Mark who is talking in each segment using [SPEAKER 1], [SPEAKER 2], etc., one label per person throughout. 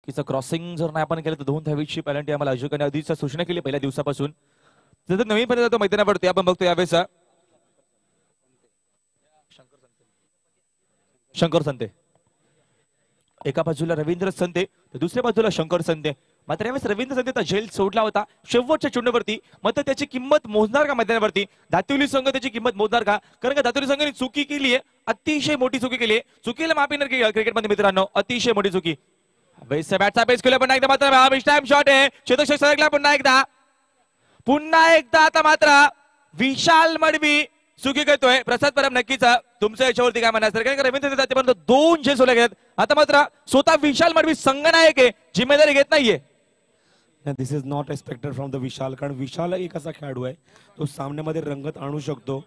[SPEAKER 1] नक्कीच क्रॉसिंग जर नाही आपण केलं तर 2 धावीची पेनल्टी आम्हाला आयोजकांनी आधीच सूचना केली पहिल्या दिवसापासून. जर नवीन पर्यंत तो मैदानावरती आपण बघतो यावेळेस शंकर संते एका बाजूला रवींद्र संते तर दुसऱ्या बाजूला शंकर संते. मात्र यावेळेस रवींद्र संतेचा झेल सोडला होता शेवटच्या चेंडूवरती. मात्र त्याची किंमत मोजणार का मैदानावरती? दातिवली संघ त्याची किंमत मोजणार का? कारण का दातिवली संघाने चुकी केली आहे, अतिशय मोठी चुकी केली आहे. चुकीला माफी नाही क्रिकेटमध्ये मित्रांनो, अतिशय मोठी चुकी. बॅटचा बेस केला पुन्हा एकदा मात्र टाइम शॉट आहे चेतक सरकला पुन्हा एकदा आता मात्र विशाल मडवी चुकी करतोय. प्रसाद परब नक्कीच तुमच्या याच्यावरती काय म्हणायचं? कारण रवींद्र जातेपर्यंत 2 झेल सोडले गेलेत. आता मात्र स्वतः विशाल मडवी संघनायक आहे, जिम्मेदारी घेत नाहीये.
[SPEAKER 2] This is not expected from the Vishal, कारण विशाल एक असा खेळाडू आहे तो सामन्यामध्ये रंगत आणू शकतो,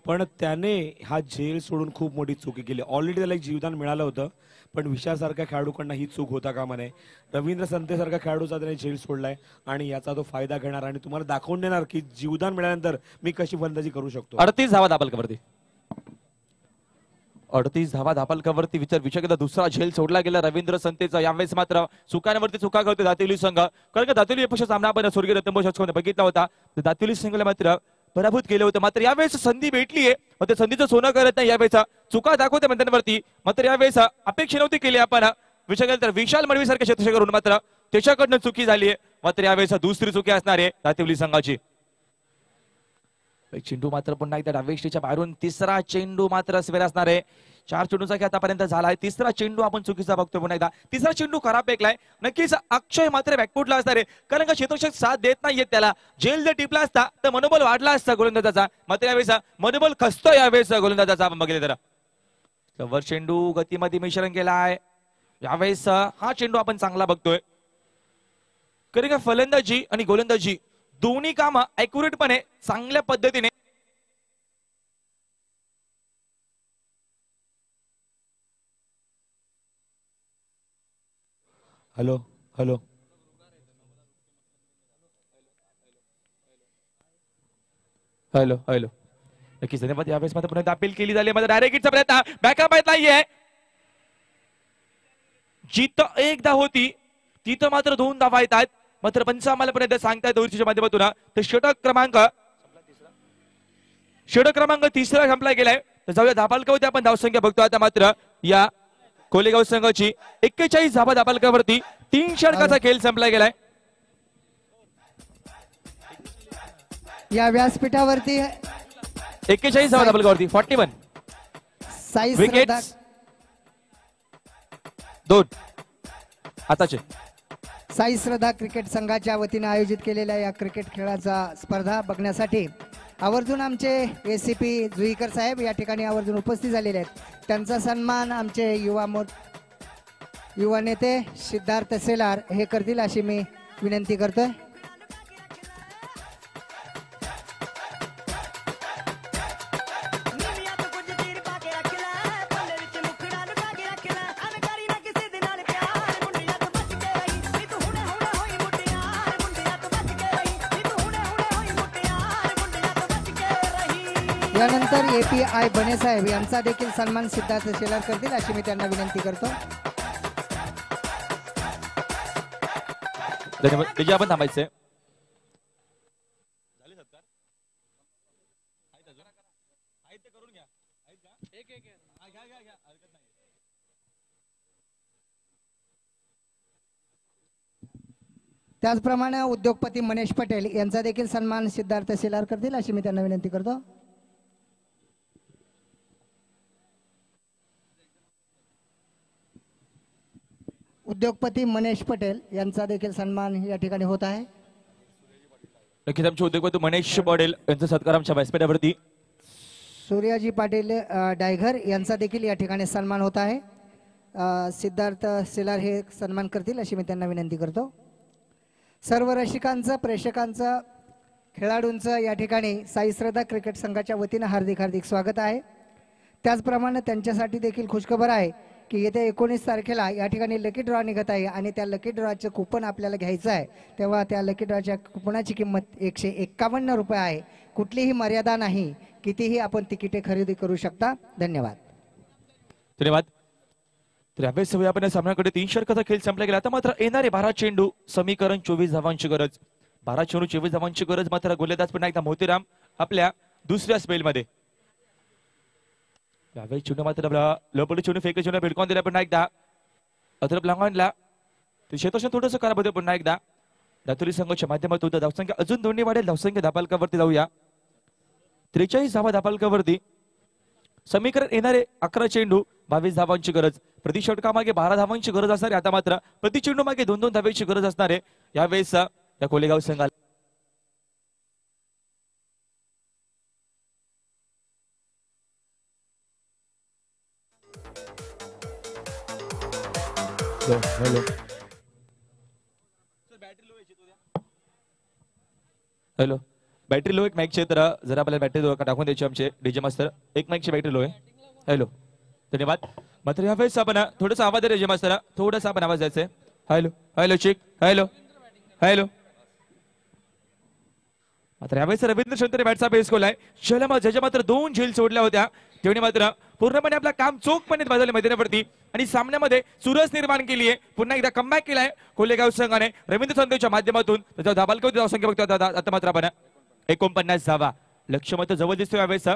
[SPEAKER 2] पण त्याने हा झेल सोडून खूप मोठी चुकी केली. ऑलरेडी त्याला एक जीवदान मिळालं होतं, पण विशाल सारख्या खेळाडूकडनं ही चूक होता कामा नये. रवींद्र संते सारख्या खेळाडूचा त्याने झेल सोडलाय आणि याचा तो फायदा घेणार आणि तुम्हाला दाखवून देणार की जीवदान मिळाल्यानंतर मी कशी फलंदाजी करू शकतो.
[SPEAKER 1] 38 धावा दापलकावरती 38 धावा दापलकावरती विचार दुसरा झेल सोडला गेला रवींद्र संतेचा. यावेळेस मात्र चुकांवरती चुका करतो दातिवली संघ. कारण का दातिवली अपक्ष सामना आपण स्वर्गीय रत्नभूषण बघितला होता, दातिवली संघाला मात्र पराभूत केलं होतं. मात्र यावेळेस संधी भेटली आहे, मात्र संधीचं सोनं करत नाही. यावेळेस चुका दाखवते मैदानावरती, मात्र यावेळेस अपेक्षा नव्हती केली आपण. विचार केला तर विशाल मडवी सारख्या क्षेत्रक्षकरून मात्र त्याच्याकडनं चुकी झाली आहे. मात्र यावेळेस दुसरी चुकी असणार आहे दातिवली संघाची. चेंडू मात्र पुन्हा एकदा डावेष्टीच्या बाहेरून तिसरा चेंडू मात्र स्वेर असणार आहे. 4 चेंडूचा खेळ आतापर्यंत झाला आहे, तिसरा चेंडू आपण चुकीचा बघतोय. पुन्हा एकदा तिसरा चेंडू खराब फेकलाय. नक्कीच अक्षय मात्र बॅकफुटला असणार आहे, कारण का क्षेत्ररक्षक साथ देत नाहीये त्याला. जेल जर टिपला असता तर मनोबल वाढला असता गोलंदाजाचा, मात्र यावेळेस मनोबल खचतो यावेळेस गोलंदाजाचा. आपण बघितलं तर वर चेंडू गतीमध्ये मिश्रण केला आहे. यावेळेस हा चेंडू आपण चांगला बघतोय, कारण का फलंदाजी आणि गोलंदाजी दोन्ही कामं ॲक्युरेटपणे चांगल्या पद्धतीने
[SPEAKER 2] हॅलो हॅलो
[SPEAKER 1] हॅलो हॅलो नक्कीच धन्यवाद. यावेळेस मात्र पुन्हा अपील केली झाली, मात्र डायरेक्ट हिटचा प्रयत्न बॅकअप येत नाहीये. जिथं 1 धाव होती तिथं मात्र 2 धावा येतात. मात्र पंच आम्हाला पण सांगतायत ओव्हरच्या माध्यमातून तर षटक क्रमांक तिसरा संपला गेलाय. तर जाऊया धापालकावरती आपण धावसंख्या बघतो आता. मात्र या कोलेगाव संघाची 41 धावा धापालकावरती 3 षटकाचा खेळ संपला गेलाय.
[SPEAKER 3] या व्यासपीठावरती
[SPEAKER 1] 41 धावा धापालकावरती 41 विकेट्स 2 आताचे.
[SPEAKER 3] साई श्रद्धा क्रिकेट संघाच्या वतीने आयोजित केलेल्या या क्रिकेट खेळाचा स्पर्धा बघण्यासाठी आवर्जून आमचे एसीपी जुईकर साहेब या ठिकाणी आवर्जून उपस्थित झालेले आहेत. त्यांचा सन्मान आमचे युवा नेते सिद्धार्थ सेलार हे करतील अशी मी विनंती करतोय. यानंतर API बने साहेब यांचा देखील सन्मान सिद्धार्थ शेलार करतील अशी मी त्यांना विनंती करतो.
[SPEAKER 1] धन्यवाद. आपण थांबायचंय.
[SPEAKER 3] त्याचप्रमाणे उद्योगपती मनीष पटेल यांचा देखील सन्मान सिद्धार्थ शेलार करतील अशी मी त्यांना विनंती करतो. उद्योगपती मनीष पटेल यांचा देखील सन्मान या ठिकाणी होत आहे.
[SPEAKER 1] नक्कीच आमचे उद्योगपती मनीष पटेल यांचा सत्कार आमच्या व्यासपीठावरती.
[SPEAKER 3] सूर्याजी पाटील डायघर यांचा देखील या ठिकाणी सन्मान होत आहे. सिद्धार्थ सेलार हे सन्मान करतील अशी मी त्यांना विनंती करतो. सर्व रसिकांचं प्रेक्षकांचं खेळाडूंचं या ठिकाणी साई श्रद्धा क्रिकेट संघाच्या वतीनं हार्दिक हार्दिक स्वागत आहे. त्याचप्रमाणे त्यांच्यासाठी देखील खुशखबर आहे की येत्या 19 तारखेला या ठिकाणी लकी ड्रॉ निघत आहे आणि त्या लकी ड्रॉचं कुपन आपल्याला घ्यायचं आहे. तेव्हा त्या लकी ड्रॉच्या कुपनाची किंमत 151 रुपये आहे. कुठलीही मर्यादा नाही, कितीही आपण तिकिटे खरेदी करू शकता. धन्यवाद.
[SPEAKER 1] धन्यवाद. तर यावेळेस आपण या सामन्याकडे 3 षटकाचा खेळ संपला गेला. आता मात्र येणारे 12 चेंडू समीकरण 24 धावांची गरज. 12 चेंडू 24 धावांची गरज. मात्र गोलंदाज पुन्हा एकदा मोतीराम आपल्या दुसऱ्या स्पेलमध्ये. यावेळी चेंडू मात्र लपडी चेंडू फेक चेंडू भिडकावून दिला पुन्हा एकदा अथरप लांगणला. क्षेत्रक्षण थोडंसं करा बदल पुन्हा एकदा दातुरी संघाच्या माध्यमातून धावसंख्या अजून दोन्ही वाढेल. धावसंख्या धापालकावरती जाऊया. 43 धावा धापालकावरती. समीकरण येणारे 11 चेंडू 22 धावांची गरज. प्रति षटकामागे 12 धावांची गरज असणार आहे. आता मात्र प्रति चेंडू मागे 2-2 धावेची गरज असणार आहे यावेळेस या कोलेगाव संघाला. हॅलो बॅटरी लो एक माईक क्षेत्र जर आपल्याला बॅटरी टाकून द्यायची आमचे डीजे मास्टर. एक माईकची बॅटरी लो आहे. हॅलो धन्यवाद. मात्र यावेळेस आपण थोडासा आवाज आहे डीजे मास्टर. थोडासा आपण आवाज द्यायचा. हॅलो हॅलो चिक हॅलो हॅलो. मात्र यावेळेस रवींद्र शंतरे बॅटचा बेस गोल आहे. ज्याच्या मात्र 2 झेल सोडल्या होत्या तेवढी मात्र पूर्णपणे आपला काम चोखपणे बदलले मैदानावरती आणि सामन्यामध्ये सुरस निर्माण केली आहे. पुन्हा एकदा कमबॅक केलाय कोलेगाव संघाने रवींद्र संतोषच्या माध्यमातून. त्याच्या धाबालकावरती धावसंख्या बघतो आता मात्र आपण 49 धावा. लक्ष्य मात्र जवळ दिसतोय यावेळेस.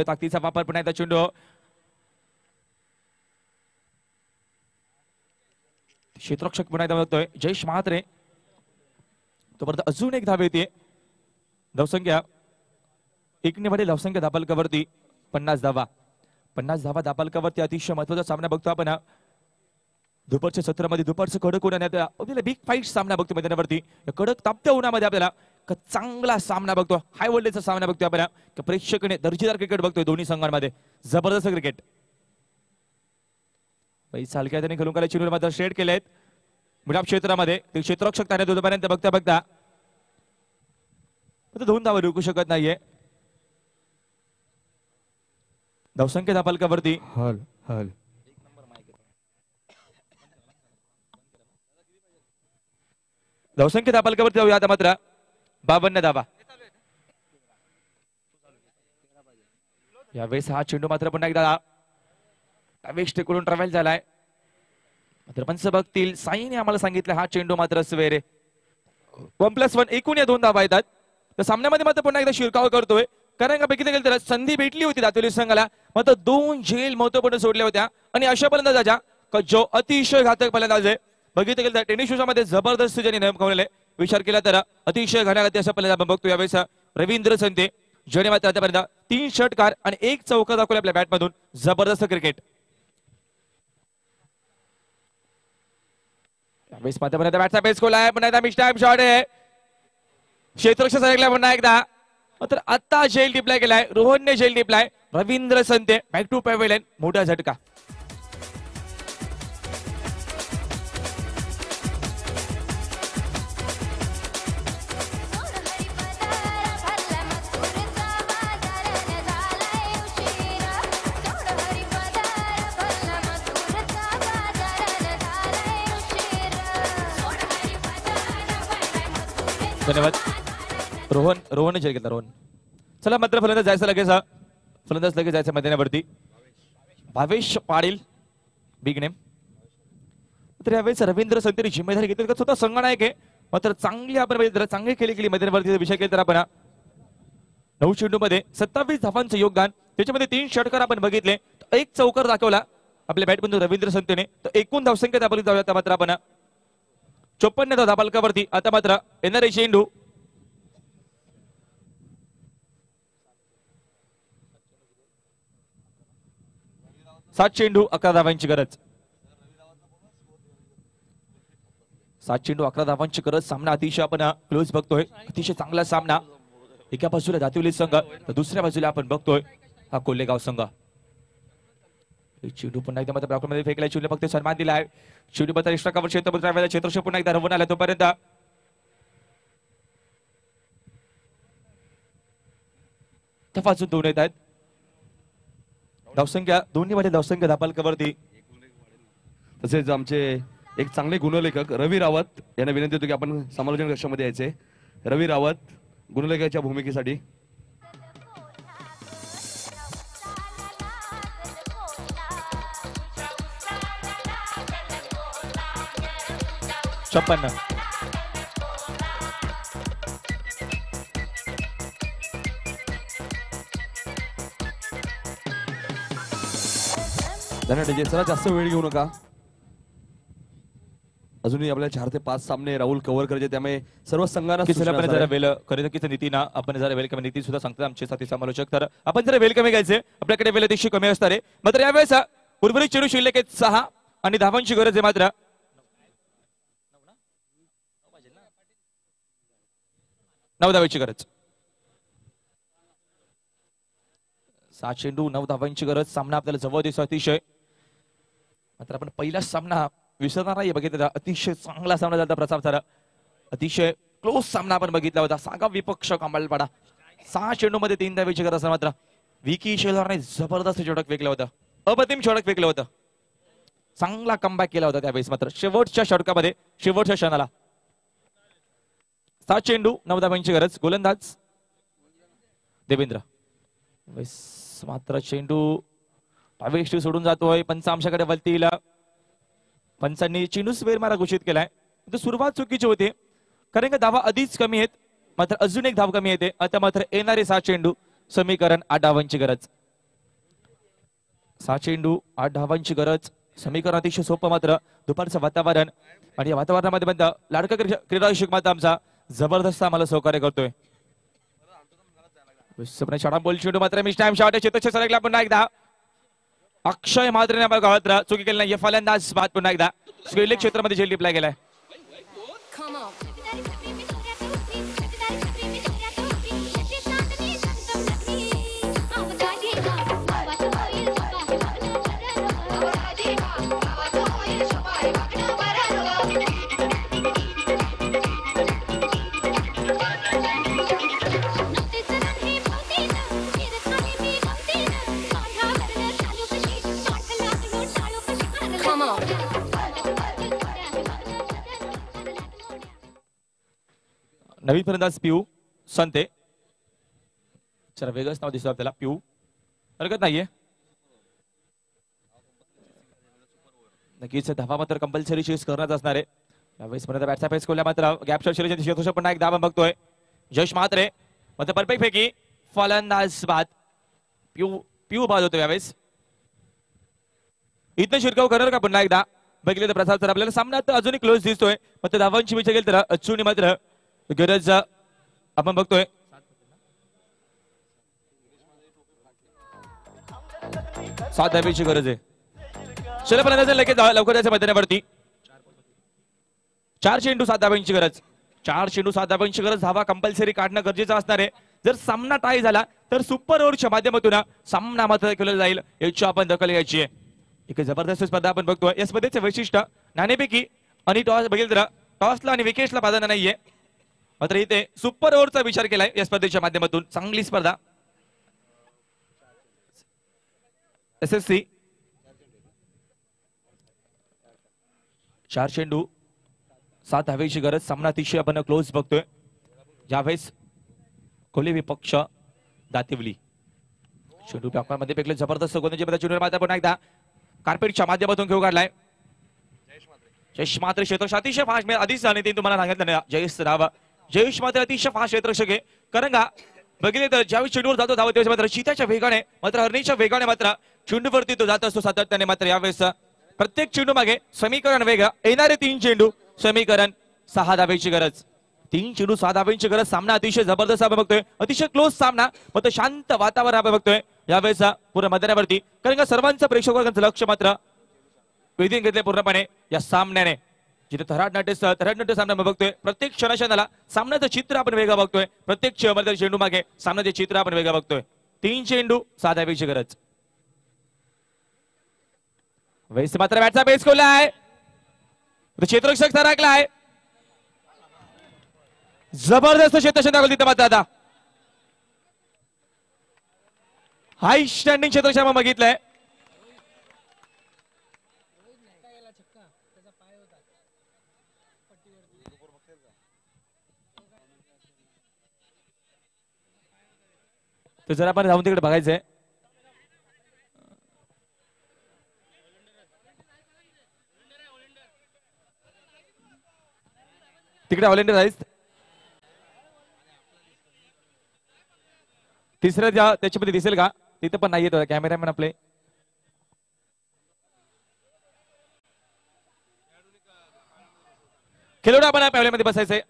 [SPEAKER 1] ताकदीचा वापर पुन्हा एकदा चेंडू क्षेत्ररक्षक पुन्हा एकदा बघतोय जयेश महात्रे. तोपर्यंत अजून एक धाव येते. धावसंख्या एकने वाढेल. धावसंख्या धापालकावरती 50 धावा. 50 धावा धापालकावरती अतिशय महत्वाचा सामना बघतो आपण. दुपारच्या सत्रामध्ये दुपारचं कडक उन्हात बिग फाईट सामना बघतो मैदानावरती. कडक तापत्या उन्हामध्ये आपल्याला चांगला सामना बघतो. हाय व्होल्टेजचा सामना बघतो आपण. प्रेक्षकाने दर्जेदार क्रिकेट बघतोय दोन्ही संघांमध्ये. जबरदस्त क्रिकेट. सालक्या त्यांनी खलुंकाला चिरून मात्र शेड केलेत मिडाप क्षेत्रामध्ये. ते क्षेत्ररक्षक त्याने दोनपर्यंत बघता बघता 2 धावा रोखू शकत नाहीये. धावसंख्या धापालकावरती
[SPEAKER 2] हल हल
[SPEAKER 1] धावसंख्या धापालकावरती जाऊया आता मात्र 52 धावा. यावेळेस हा चेंडू मात्र पुन्हा एकदा वेस्ट कडून ट्रॅव्हल झालाय. मात्र पंच बघतील. साईने आम्हाला सांगितलं हा चेंडू मात्र सवेरे 1+1 एकूण या 2 धावा येतात. तर सामन्यामध्ये मात्र पुन्हा एकदा शिरकाव करतोय. कारण का बघितलं गेलं तर संधी भेटली होती दातोली संघाला. मात्र 2 झेल महत्वपूर्ण सोडल्या होत्या आणि अशा फलंदाजाच्या जो अतिशय घातक फलंदाज आहे. बघितलं गेलं तर टेनिस शूजमध्ये जबरदस्त ज्यांनी नियम कमवलेले. विचार केला तर अतिशय घाण्यागती अशा फलंदाज आपण बघतो यावेळेस रवींद्र संते ज्याने मात्र आतापर्यंत 3 षटकार आणि 1 चौका दाखवला आपल्या बॅटमधून. जबरदस्त क्रिकेट. यावेळेस मात्र पुन्हा बॅटचा बेस गोल आहे. पुन्हा एकदा मिस टाइम शॉट आहे. क्षेत्ररक्षक सरकला पुन्हा एकदा. मात्र आता झेल टिपला गेलाय. रोहनने झेल टिपलाय. Ravindra संते back to pavilion. मोठा झटका. धन्यवाद. रोहन झेल घेतला. रोहन चला मात्र फलंदाज जायचं लगेच. फलंदाज लगेच जायचं मैदानावरती. Bhavesh Patil big name. तर यावेळेस रवींद्र संतेने जिम्मेदारी घेतली. स्वतः संघनायक आहे. मात्र चांगली आपण चांगली केली मैदानावरती विषय केला तर आपण 9 चेंडू मध्ये 27 धावांचं योगदान. त्याच्यामध्ये 3 षटकार आपण बघितले. 1 चौकार दाखवला आपल्या बॅटमधून रवींद्र संतेने. तर एकूण धावसंख्या दाखवली जाऊया मात्र आपण 54 धाबालकावरती. आता मात्र येणारे चेंडू 7 चेंडू 11 धावांची गरज. 7 चेंडू 11 धावांची गरज. सामना अतिशय आपण क्लोज बघतोय. अतिशय चांगला सामना. एका बाजूला दातिवली संघ तर दुसऱ्या बाजूला आपण बघतोय हा कोल्हेगाव संघ. चेंडू पुन्हा एकदा मात्र ब्लॉकमध्ये फेकलाय. चेंडू फक्त सन्मान दिलाय. चेंडू मात्र एक्स्ट्रा कव्हर क्षेत्ररक्षक पुन्हा एकदा रवून आला. तोपर्यंत वाजून 2 येत आहेत. धावसंख्या दोन्ही मध्ये धावसंख्या धापालकावरती.
[SPEAKER 4] तसेच आमचे एक चांगले गुणलेखक रवी रावत यांना विनंती होती की आपण समालोचन कक्षामध्ये यायचे. रवी रावत गुणलेखकाच्या भूमिकेसाठी.
[SPEAKER 1] 56.
[SPEAKER 4] धन्यवाद चला जास्त वेळ घेऊ नका. अजूनही आपल्याला 4 ते 5 सामने राहुल कव्हर करायचे, त्यामुळे सर्व संघांना
[SPEAKER 1] की
[SPEAKER 4] सूचना
[SPEAKER 1] आपण
[SPEAKER 4] असणार
[SPEAKER 1] जरा
[SPEAKER 4] आहे.
[SPEAKER 1] वेल खरं की नीती ना आपण जरा वेल कमी नीती सुद्धा सांगतात आमचे साथी समालोचक. तर आपण जरा वेल कमी घ्यायचे, आपल्याकडे वेल अतिशय कमी असणार आहे. मात्र यावेळेस उर्वरित चेंडू शिल्लक आहेत 6 आणि धावांची गरज आहे मात्र 9 धावांची गरज. 7 चेंडू 9 धावांची गरज. सामना आपल्याला जवळ दिसतो अतिशय. मात्र आपण पहिला सामना विसरणार नाही बघितला. अतिशय चांगला सामना झाला प्रसाद सर. अतिशय क्लोज सामना आपण बघितला होता. सांगा विपक्ष कमालपाडा 6 चेंडू मध्ये 3 धावेची गरज. मात्र विकी शेलारने जबरदस्त षटक फेकलं होतं. अप्रतिम षटक फेकलं होतं. चांगला कमबॅक केला होता त्यावेळेस. मात्र शेवटच्या षटकामध्ये शेवटच्या क्षणाला 7 चेंडू 9 धावांची गरज. गोलंदाज देवेंद्र. मात्र चेंडू पावेष्टी सोडून जातोय. पंचांशाकडे वलतील. पंचांनी चेंडू स्वेरमारा घोषित केलाय. सुरुवात चुकीची होती कारण का धावा आधीच कमी आहेत. मात्र अजून एक धाव कमी येते. आता मात्र येणारे 7 चेंडू समीकरण 8 धावांची गरज. 6 चेंडू 8 धावांची गरज. समीकरण अतिशय सोपं. मात्र दुपारचं वातावरण आणि या वातावरणामध्ये बंद लाडका क्रीडा शिक्षक मात्र आमचा जबरदस्त आम्हाला सहकार्य करतोय. शाळा बोल चेंडू मात्र मी टाइम शॉट चेतकच्या सरकला पुन्हा एकदा. अक्षय मात्र गावात चुकी केली नाही. फलंदाज बाद पुन्हा एकदा स्वेलिक क्षेत्रामध्ये झेल टिपला गेलाय. नवीन फलंदाज पिऊ संते. जरा वेगळंच नाव दिसतं आपल्याला. पिऊ हरकत नाहीये. नक्कीच धावा मात्र कंपल्सरी चेस करण्यात असणार आहे. यावेळेस बॅटचा पेस खोल्या मात्र गॅप शॉट शैलीच्या दिशेत पुन्हा एक धावा बघतोय. जश मात्रे मात्र परफेक्ट फेकी. फलंदाज बाद. पिऊ बाद होतो यावेळेस. इथं शिरकाव करणार का पुन्हा एकदा बघितलं तर प्रसाद सर आपल्याला सामन्यात अजूनही क्लोज दिसतोय. मात्र धावांची विचार केली तर अच्युनी मात्र गरज आपण बघतोय. सात धावेची गरज आहे. शैलफलंदाज लगेच लवकर त्याच्या मैदानावरती. 4 चेंडू 7 धावांची गरज. 4 चेंडू 7 धावांची गरज. धावा कंपल्सरी काढणं गरजेचं असणार आहे. जर सामना टाय झाला तर सुपर ओव्हरच्या माध्यमातून सामना मात्र केला जाईल याची आपण दखल घ्यायची आहे. एक जबरदस्त स्पर्धा आपण बघतोय. या स्पर्धेचं वैशिष्ट्य नाणेपैकी आणि टॉस बघितलं तर टॉसला आणि विकेटला प्राधान्य नाहीये. मात्र इथे सुपर ओव्हरचा विचार केलाय या स्पर्धेच्या माध्यमातून. चांगली स्पर्धा. SSC 4 चेंडू 7 धावेची गरज. सामना अतिशय आपण क्लोज बघतोय. यावेळेस कोहली विपक्ष दातिवली. चेंडू टॉकमध्ये फेकले जबरदस्त गोलंदाजी चेंडू मात्र पुन्हा एकदा कार्पेटच्या माध्यमातून खेळ काढलाय. जयेश मात्र क्षेत्र अतिशय फास्ट. आधीच नितीन तुम्हाला सांगितलं ना जयेश धावा. जयेश मात्र अतिशय फास्ट क्षेत्ररक्षक आहे. कारण का बघितले तर ज्यावेळी चेंडूवर जातो धावत त्यावेळेस मात्र चिताच्या वेगाने मात्र हरणीच्या वेगाने मात्र चेंडूवरती तो जात असतो सातत्याने. मात्र यावेळेस प्रत्येक चेंडू मागे समीकरण वेगळं. येणारे 3 चेंडू समीकरण 6 धावेची गरज. 3 चेंडू 6 धावेची गरज. सामना अतिशय जबरदस्त आपण बघतोय. अतिशय क्लोज सामना. मात्र शांत वातावरण आपण बघतोय यावेळेस पूर्ण मैदानावरती. कारण का सर्वांचं प्रेक्षक वर्गाचं लक्ष मात्र वेधून घेतले पूर्णपणे या सामन्याने. जिथे थराट नाट्य सामना बघतोय. प्रत्येक क्षणाला सामन्याचं चित्र आपण वेगळं बघतोय. प्रत्येक चेंडू मागे सामन्याचे चित्र आपण वेगळं बघतोय. 3 चेंडू 6 धावेची गरज. वेस मात्र बॅटचा बेस खोलाय. क्षेत्ररक्षक सरकलाय. जबरदस्त क्षेत्ररक्षण दाखवलं तिथं मात्र आता हाय स्टँडिंग क्षेत्ररक्षण बघितलंय. तर जरा आपण जाऊन तिकडे बघायचंय. तिकडे ऑलिंडर राईस तिसऱ्या त्याच्यामध्ये दिसेल का तिथे पण नाही येत कॅमेरामॅन आपले खेळून आपण पहिल्यामध्ये बसायचंय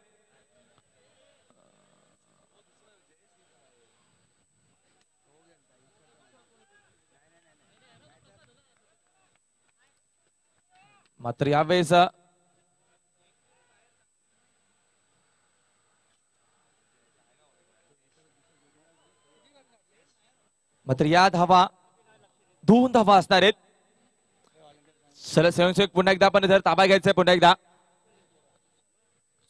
[SPEAKER 1] मात्र यावेळेस मात्र या धावा 2 धावा असणार आहेत सर स्वयंसेवक पुन्हा एकदा आपण जर ताबा घ्यायचा पुन्हा एकदा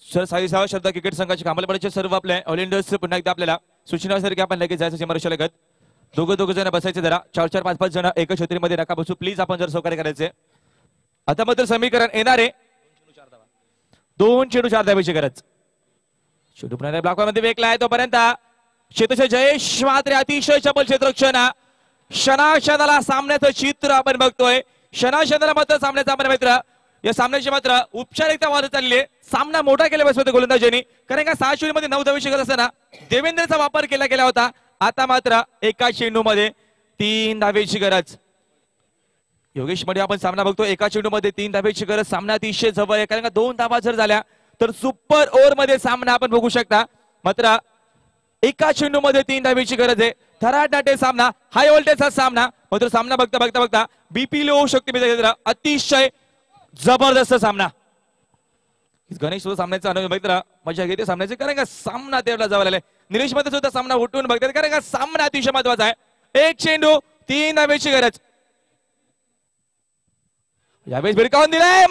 [SPEAKER 1] सर 26 शब्द क्रिकेट संघाचे कामालपणाचे सर्व आपले ऑलिंडर्स पुन्हा एकदा आपल्याला सूचनासारखे आपण लगेच जायचं सीमारेषा लगत दोघं जण बसायचे जरा 4-4 5-5 जण एका छत्रीमध्ये नका बसू प्लीज आपण जर सहकार्य करायचे आता मात्र समीकरण येणारे 2 चेंडू 4 धावेची गरज शेवटी पुन्हा ब्लॉक मध्ये वेकला आहे तोपर्यंत क्षेत्रक्षण जयेश मात्रे अतिशय चपल क्षेत्रक्षण क्षणाक्षणाला सामन्याचं चित्र आपण बघतोय क्षणाक्षणाला मात्र सामन्याचा आपण मित्र या सामन्याची मात्र उपचारिकता वाढत चालली आहे सामना मोठा केला बसवतो गोलंदाजांनी कारण का 6 चेंडूमध्ये 9 धावेची गरज असताना देवेंद्रचा वापर केला गेला होता आता मात्र एका चेंडू मध्ये 3 धावेची गरज योगेश मध्ये आपण सामना बघतो एका चेंडू मध्ये 3 धावेची गरज सामना अतिशय जवळ आहे कारण का 2 धावा जर झाल्या तर सुपर ओव्हर मध्ये सामना आपण बघू शकता मात्र एका चेंडू मध्ये 3 धावेची गरज आहे थराटाटे सामना हाय व्होल्टेजचा सामना मात्र सामना बघता बीपी लो होऊ शकते मित्र अतिशय जबरदस्त सामना गणेश सामन्याचा अनुभव मित्र मजा घेते सामन्याचे कारण का सामना तेवढा जवळ आलाय निलेश मध्ये सुद्धा सामना उठवून बघतात कारण का सामना अतिशय महत्वाचा आहे एक चेंडू 3 धावेची गरज यावेळेस भिडकावून दिलाय